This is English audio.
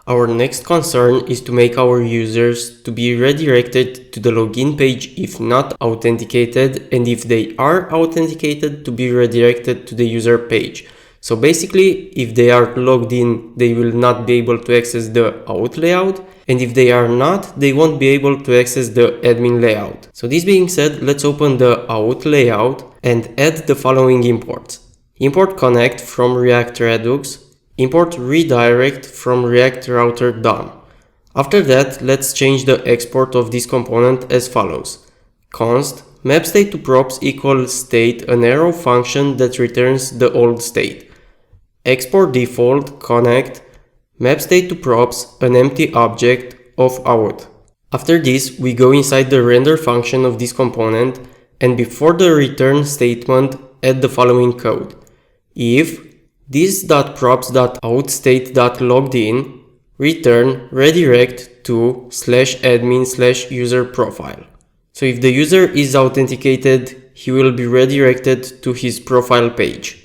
Our next concern is to make our users to be redirected to the login page if not authenticated, and if they are authenticated to be redirected to the user page. So basically, if they are logged in, they will not be able to access the Auth layout, and if they are not, they won't be able to access the admin layout. So this being said, let's open the Auth layout and add the following imports. Import connect from react-redux, import redirect from React router done. After that, let's change the export of this component as follows. Const map state to props equals state an arrow function that returns the old state. Export default connect map state to props an empty object of Auth. After this, we go inside the render function of this component, and before the return statement, add the following code. If this.props.authState.loggedIn return redirect to /admin/user profile. So if the user is authenticated, he will be redirected to his profile page.